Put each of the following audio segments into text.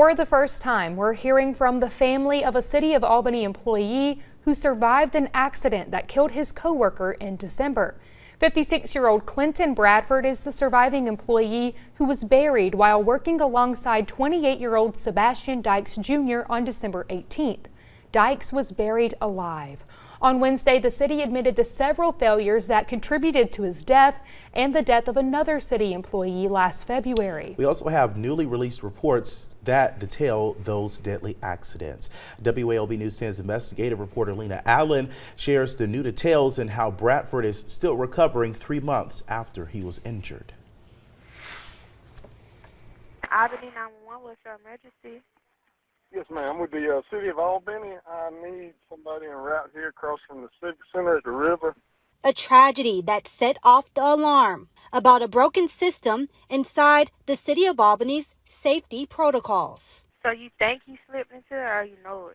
For the first time, we're hearing from the family of a City of Albany employee who survived an accident that killed his coworker in December. 56-year-old Clinton Bradford is the surviving employee who was buried while working alongside 28-year-old Sebastian Dykes Jr. on December 18th. Dykes was buried alive. On Wednesday, the city admitted to several failures that contributed to his death and the death of another city employee last February. We also have newly released reports that detail those deadly accidents. WALB News 10's investigative reporter Lena Allen shares the new details and how Bradford is still recovering 3 months after he was injured. Albany 911, what's your emergency? Yes, ma'am. With the City of Albany, I need somebody en route here across from the civic center at the river. A tragedy that set off the alarm about a broken system inside the City of Albany's safety protocols. So you think he slipped into it or you know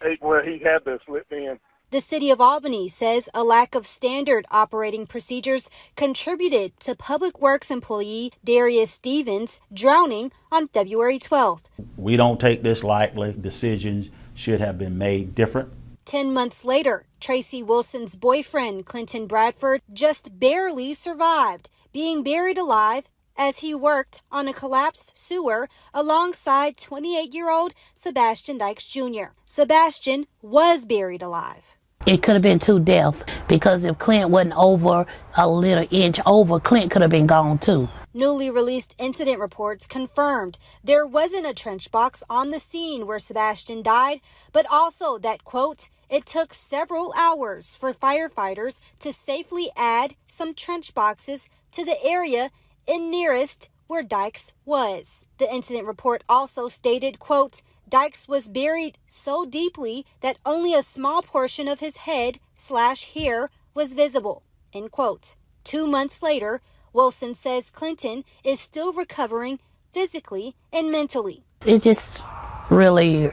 it? Well, he had to slip in. The City of Albany says a lack of standard operating procedures contributed to Public Works employee Darius Stevens drowning on February 12th. We don't take this lightly. Decisions should have been made different. 10 months later, Tracy Wilson's boyfriend, Clinton Bradford, just barely survived being buried alive as he worked on a collapsed sewer alongside 28-year-old Sebastian Dykes Jr. Sebastian was buried alive. It could have been two deaths because if Clint wasn't over a little inch over, Clint could have been gone too. Newly released incident reports confirmed there wasn't a trench box on the scene where Sebastian died, but also that, quote, it took several hours for firefighters to safely add some trench boxes to the area in nearest where Dykes was. The incident report also stated, quote, Dykes was buried so deeply that only a small portion of his head/hair was visible, end quote. 2 months later, Wilson says Clinton is still recovering physically and mentally. It's just really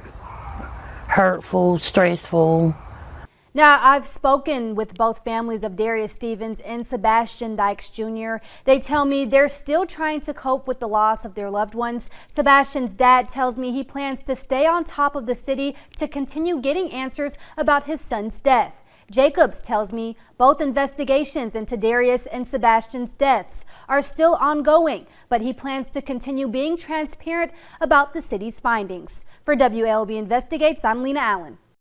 hurtful, stressful. Now, I've spoken with both families of Darius Stevens and Sebastian Dykes Jr. They tell me they're still trying to cope with the loss of their loved ones. Sebastian's dad tells me he plans to stay on top of the city to continue getting answers about his son's death. Jacobs tells me both investigations into Darius and Sebastian's deaths are still ongoing, but he plans to continue being transparent about the city's findings. For WALB Investigates, I'm Lena Allen.